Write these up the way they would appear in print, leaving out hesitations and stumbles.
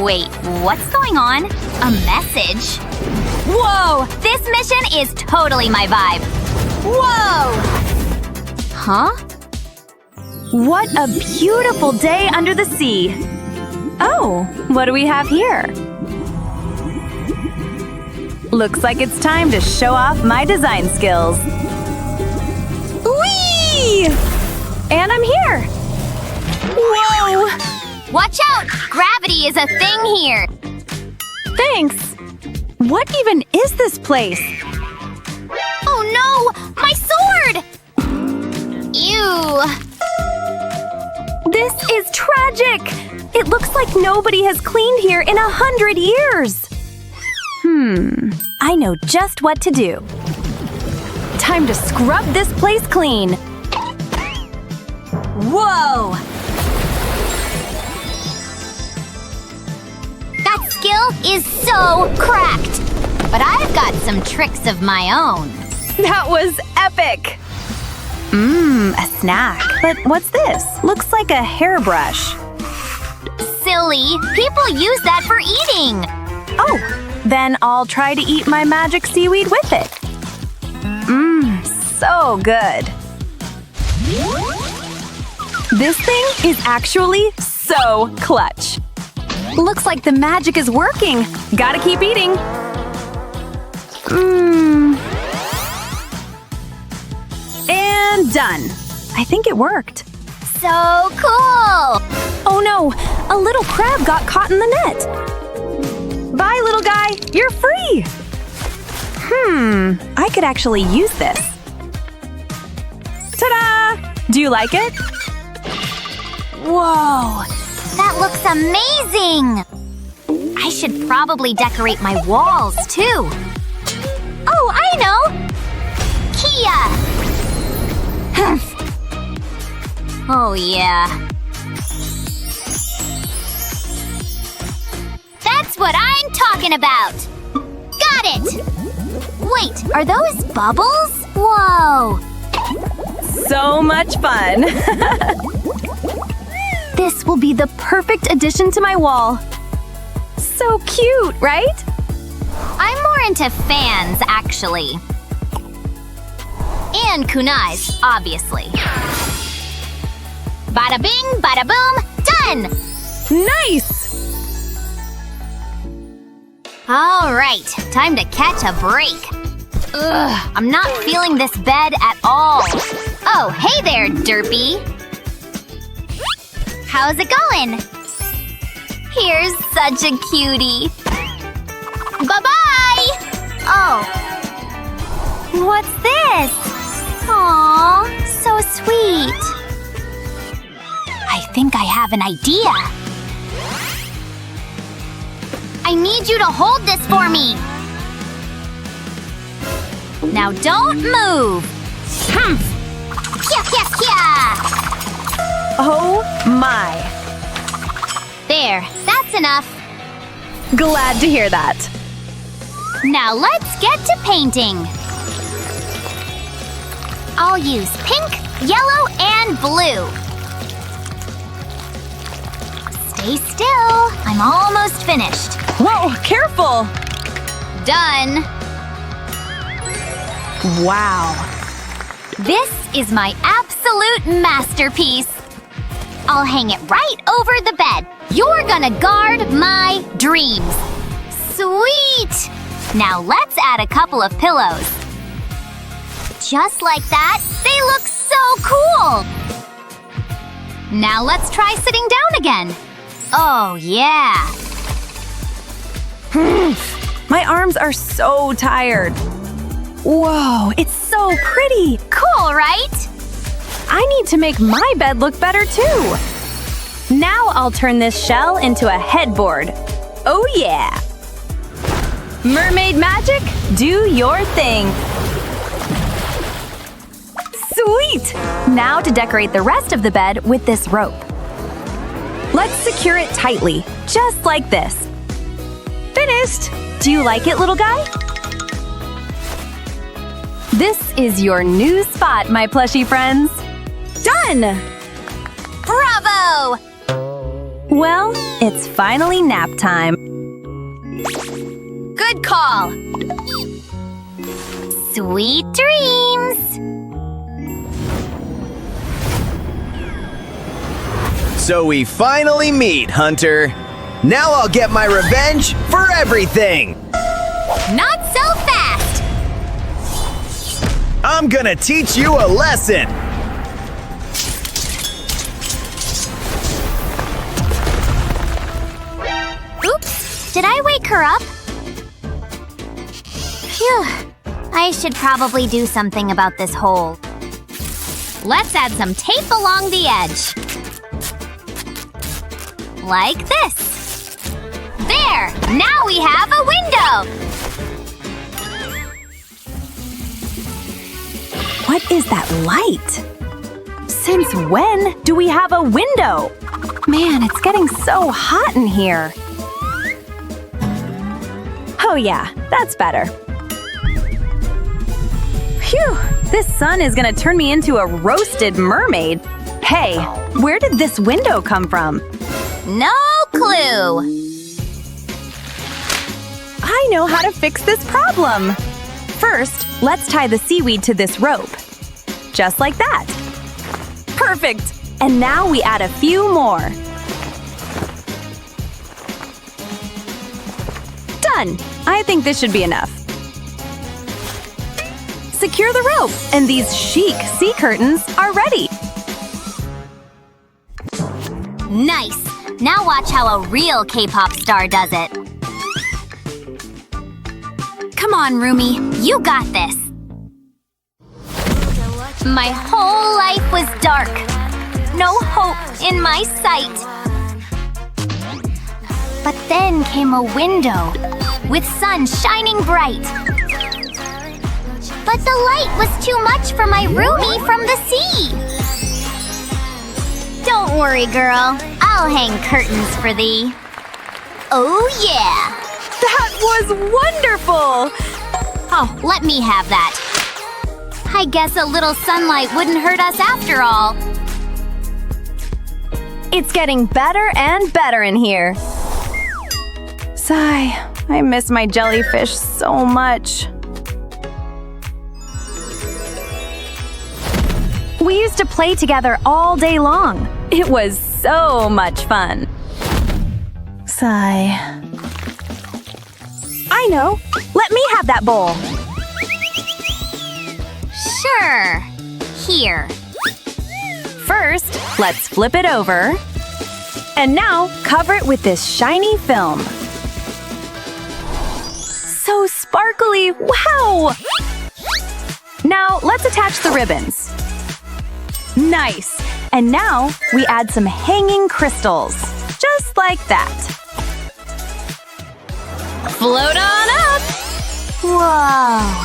Wait, what's going on? A message? Whoa! This mission is totally my vibe. Whoa! Huh? What a beautiful day under the sea! Oh, what do we have here? Looks like it's time to show off my design skills. Whee! And I'm here! Whoa! Watch out! Gravity is a thing here! Thanks! What even is this place? Oh no! My sword! Ew! This is tragic! It looks like nobody has cleaned here in 100 years! I know just what to do. Time to scrub this place clean! Whoa! That skill is so cracked! But I've got some tricks of my own. That was epic! A snack. But what's this? Looks like a hairbrush. Silly! People use that for eating! Oh! Then I'll try to eat my magic seaweed with it. So good. This thing is actually so clutch. Looks like the magic is working. Gotta keep eating. And done. I think it worked. So cool! Oh no, a little crab got caught in the net. Bye, little guy. You're free. I could actually use this. Ta-da! Do you like it? Whoa! That looks amazing! I should probably decorate my walls, too. Oh, I know! Kia! Oh, yeah. That's what I'm talking about! Got it! Wait, are those bubbles? Whoa! So much fun! This will be the perfect addition to my wall. So cute, right? I'm more into fans, actually. And kunais, obviously. Bada bing, bada boom, done! Nice! All right, time to catch a break. Ugh, I'm not feeling this bed at all. Oh, hey there, derpy. How's it going? Here's such a cutie. Bye-bye! Oh. What's this? Aw, so sweet. I think I have an idea. I need you to hold this for me. Now don't move. Kia, kia, kia. Oh my. There, that's enough. Glad to hear that. Now let's get to painting. I'll use pink, yellow, and blue. Stay still. I'm almost finished. Whoa, careful! Done. Wow. This is my absolute masterpiece. I'll hang it right over the bed. You're gonna guard my dreams. Sweet! Now let's add a couple of pillows. Just like that, they look so cool! Now let's try sitting down again. Oh, yeah. My arms are so tired. Whoa, it's so pretty. Cool, right? I need to make my bed look better too. Now I'll turn this shell into a headboard. Oh yeah. Mermaid magic, do your thing. Sweet! Now to decorate the rest of the bed with this rope. Let's secure it tightly, just like this. Finished! Do you like it, little guy? This is your new spot, my plushy friends. Done! Bravo! Well, it's finally nap time. Good call. Sweet dreams. So we finally meet, Hunter. Now I'll get my revenge for everything. Not so fast. I'm gonna teach you a lesson. Oops, did I wake her up? Phew, I should probably do something about this hole. Let's add some tape along the edge. Like this. There, now we have a window. What is that light? Since when do we have a window? Man, it's getting so hot in here. Oh yeah, that's better. Phew, this sun is gonna turn me into a roasted mermaid. Hey, where did this window come from? No clue. I know how to fix this problem. First, let's tie the seaweed to this rope. Just like that. Perfect! And now we add a few more. Done! I think this should be enough. Secure the rope, and these chic sea curtains are ready. Nice. Now watch how a real K-pop star does it. Come on, Rumi. You got this. My whole life was dark. No hope in my sight. But then came a window with sun shining bright. But the light was too much for my Rumi from the sea. Don't worry, girl. I'll hang curtains for thee. Oh, yeah. That was wonderful! Oh, let me have that. I guess a little sunlight wouldn't hurt us after all. It's getting better and better in here. Sigh, I miss my jellyfish so much. We used to play together all day long. It was so much fun. Sigh. I know. Let me have that bowl. Sure. Here. First, let's flip it over. And now, cover it with this shiny film. So sparkly! Wow! Now, let's attach the ribbons. Nice! And now, we add some hanging crystals. Just like that. Float on up! Whoa.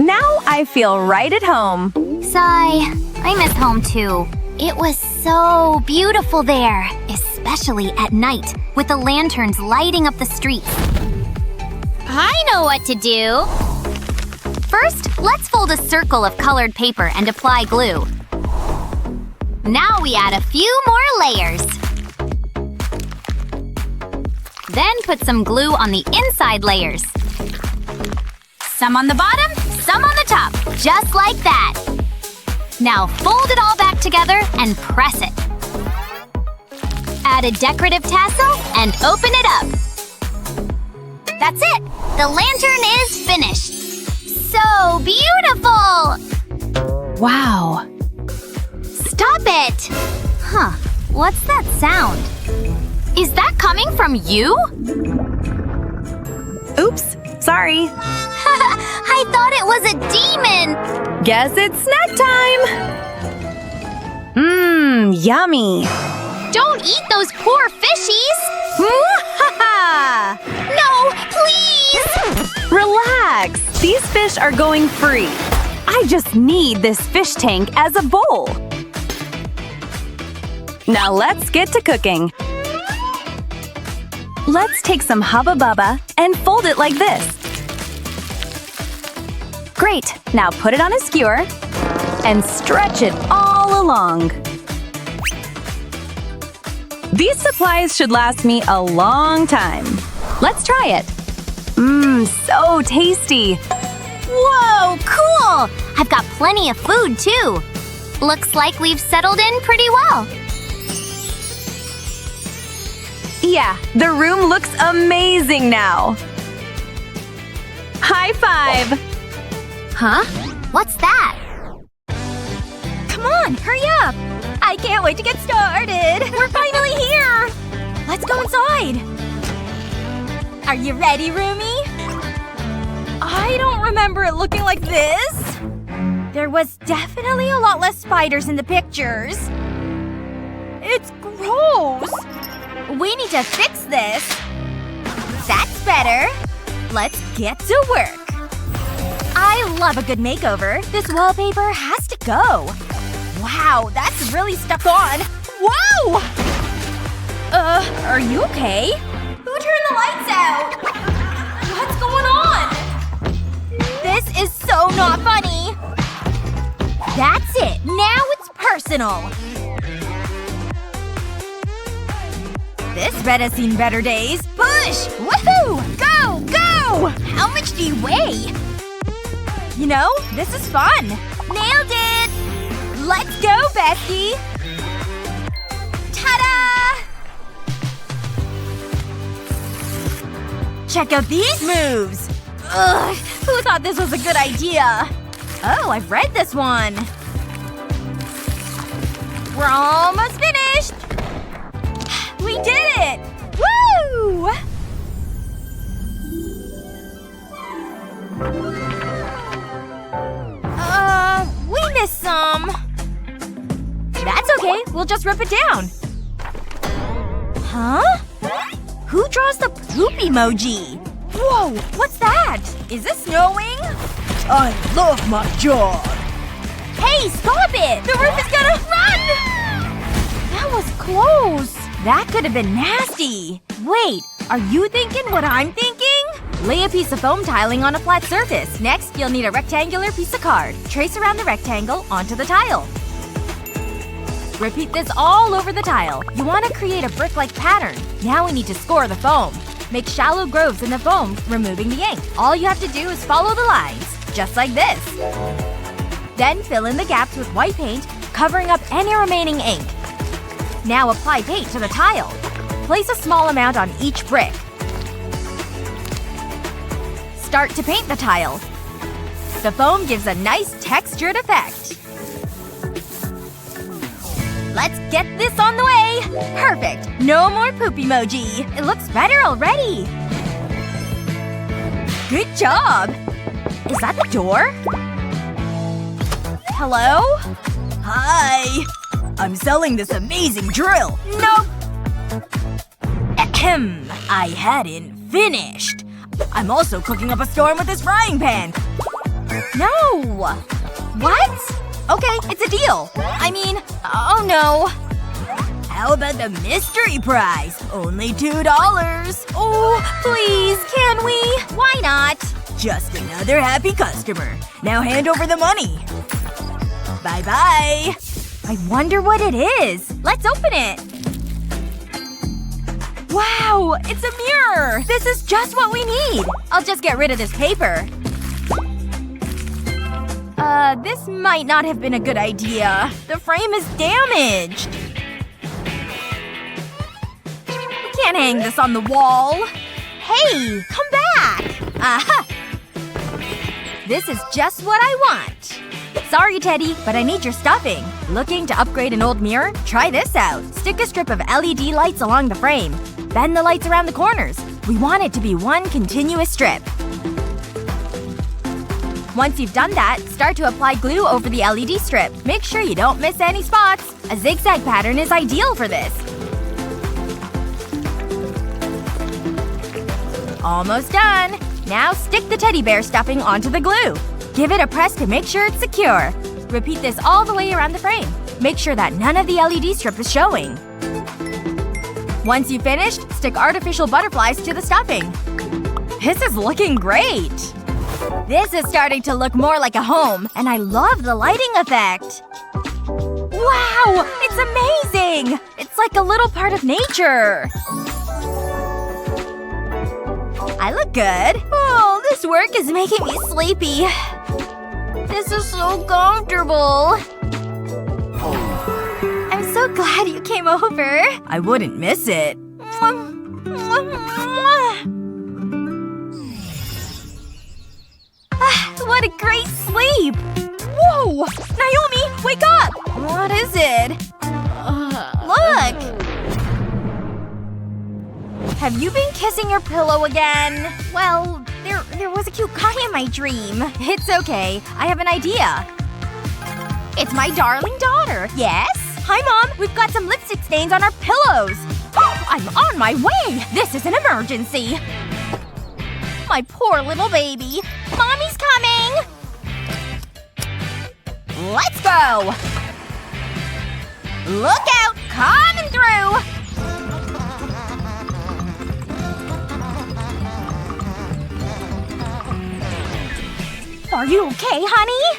Now I feel right at home. Sigh. I miss home too. It was so beautiful there, especially at night, with the lanterns lighting up the streets. I know what to do. First, let's fold a circle of colored paper and apply glue. Now we add a few more layers. Then put some glue on the inside layers. Some on the bottom, some on the top, just like that. Now fold it all back together and press it. Add a decorative tassel and open it up. That's it! The lantern is finished! So beautiful! Wow. Stop it! Huh, what's that sound? Is that coming from you? Oops, sorry. I thought it was a demon! Guess it's snack time! Mmm, yummy! Don't eat those poor fishies! No, please! Relax! These fish are going free. I just need this fish tank as a bowl. Now let's get to cooking. Let's take some Hubba Bubba and fold it like this. Great! Now put it on a skewer and stretch it all along. These supplies should last me a long time. Let's try it. Mmm, so tasty. Whoa, cool! I've got plenty of food, too. Looks like we've settled in pretty well. Yeah, the room looks amazing now. High five! Huh? What's that? Come on, hurry up! I can't wait to get started! We're finally here! Let's go inside! Are you ready, Rumi? I don't remember it looking like this. There was definitely a lot less spiders in the pictures. It's gross! We need to fix this. That's better. Let's get to work. I love a good makeover. This wallpaper has to go. Wow, that's really stuck on. Whoa! Are you okay? Who turned the lights out? What's going on? This is so not funny. That's it. Now it's personal. This bed has seen better days. Push! Woohoo! Go! Go! How much do you weigh? You know, this is fun. Nailed it! Let's go, bestie! Ta-da! Check out these moves! Ugh, who thought this was a good idea? Oh, I've read this one. We're almost finished! We did it! Woo! We missed some. That's okay. We'll just rip it down. Huh? Who draws the poop emoji? Whoa, what's that? Is it snowing? I love my job! Hey, stop it! The roof is gonna run! That was close. That could have been nasty. Wait, are you thinking what I'm thinking? Lay a piece of foam tiling on a flat surface. Next, you'll need a rectangular piece of card. Trace around the rectangle onto the tile. Repeat this all over the tile. You want to create a brick-like pattern. Now we need to score the foam. Make shallow grooves in the foam, removing the ink. All you have to do is follow the lines. Just like this. Then fill in the gaps with white paint, covering up any remaining ink. Now apply paint to the tile. Place a small amount on each brick. Start to paint the tile. The foam gives a nice textured effect. Let's get this on the way! Perfect! No more poop emoji! It looks better already! Good job! Is that the door? Hello? Hi! I'm selling this amazing drill! Nope! Ahem. I hadn't finished. I'm also cooking up a storm with this frying pan. No! What? Okay, it's a deal. I mean, oh no. How about the mystery prize? Only $2. Oh, please, can we? Why not? Just another happy customer. Now hand over the money. Bye-bye. I wonder what it is. Let's open it. Wow! It's a mirror! This is just what we need! I'll just get rid of this paper. This might not have been a good idea. The frame is damaged. We can't hang this on the wall. Hey! Come back! Aha! This is just what I want. Sorry, Teddy, but I need your stuffing. Looking to upgrade an old mirror? Try this out. Stick a strip of LED lights along the frame. Bend the lights around the corners. We want it to be one continuous strip. Once you've done that, start to apply glue over the LED strip. Make sure you don't miss any spots. A zigzag pattern is ideal for this. Almost done. Now stick the teddy bear stuffing onto the glue. Give it a press to make sure it's secure. Repeat this all the way around the frame. Make sure that none of the LED strip is showing. Once you've finished, stick artificial butterflies to the stuffing. This is looking great! This is starting to look more like a home, and I love the lighting effect. Wow! It's amazing! It's like a little part of nature. I look good. Oh, this work is making me sleepy. This is so comfortable. I'm so glad you came over. I wouldn't miss it. What a great sleep! Whoa! Naomi, wake up! What is it? Look! Have you been kissing your pillow again? Well, there was a cute guy in my dream. It's okay. I have an idea. It's my darling daughter. Yes? Hi, Mom. We've got some lipstick stains on our pillows. I'm on my way! This is an emergency! My poor little baby. Mommy's coming! Let's go! Look out! Coming through! Are you okay, honey?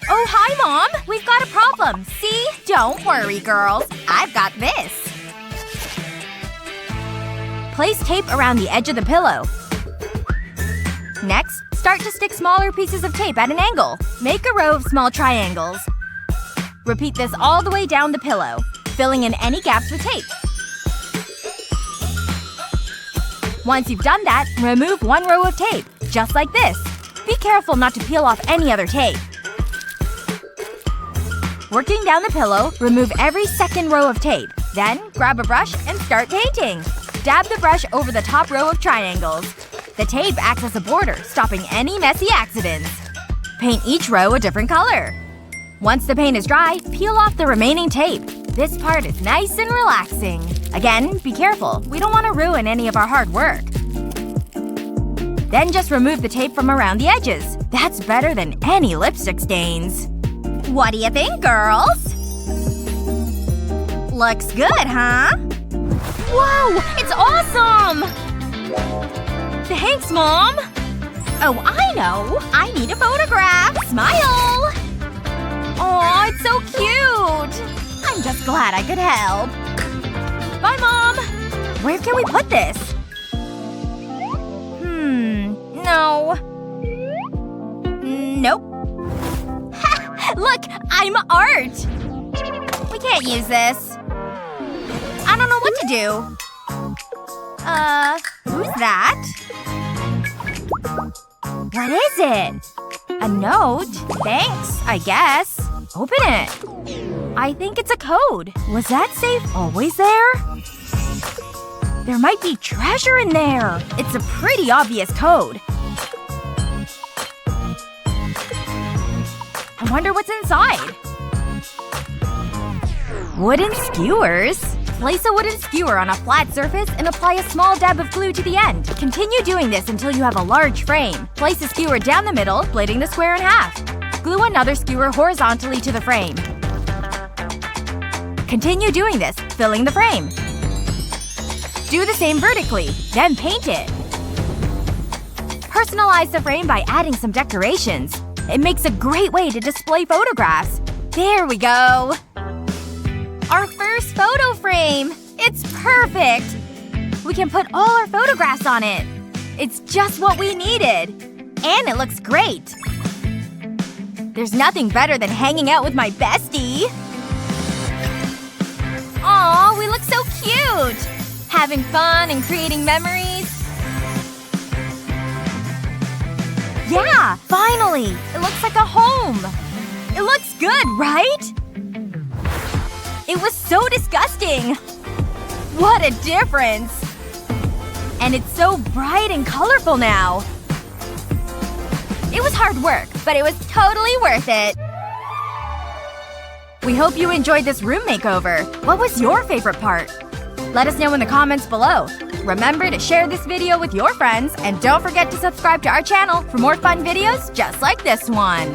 Oh, hi, Mom! We've got a problem. See? Don't worry, girls. I've got this. Place tape around the edge of the pillow. Next, start to stick smaller pieces of tape at an angle. Make a row of small triangles. Repeat this all the way down the pillow, filling in any gaps with tape. Once you've done that, remove one row of tape, just like this. Be careful not to peel off any other tape. Working down the pillow, remove every second row of tape. Then, grab a brush and start painting. Dab the brush over the top row of triangles. The tape acts as a border, stopping any messy accidents. Paint each row a different color. Once the paint is dry, peel off the remaining tape. This part is nice and relaxing. Again, be careful. We don't want to ruin any of our hard work. Then just remove the tape from around the edges. That's better than any lipstick stains. What do you think, girls? Looks good, huh? Whoa! It's awesome! Thanks, Mom! Oh, I know! I need a photograph! Smile! Aw, it's so cute! I'm just glad I could help. Bye, Mom! Where can we put this? No. Nope. Ha! Look! I'm art! We can't use this. I don't know what to do. Who's that? What is it? A note? Thanks, I guess. Open it. I think it's a code. Was that safe always there? There might be treasure in there. It's a pretty obvious code. I wonder what's inside. Wooden skewers? Place a wooden skewer on a flat surface and apply a small dab of glue to the end. Continue doing this until you have a large frame. Place a skewer down the middle, splitting the square in half. Glue another skewer horizontally to the frame. Continue doing this, filling the frame. Do the same vertically, then paint it. Personalize the frame by adding some decorations. It makes a great way to display photographs. There we go! Our first photo frame! It's perfect! We can put all our photographs on it. It's just what we needed. And it looks great. There's nothing better than hanging out with my bestie. Aw, we look so cute! Having fun and creating memories. Yeah! Finally! It looks like a home! It looks good, right? It was so disgusting! What a difference! And it's so bright and colorful now. It was hard work, but it was totally worth it. We hope you enjoyed this room makeover. What was your favorite part? Let us know in the comments below. Remember to share this video with your friends, and don't forget to subscribe to our channel for more fun videos just like this one.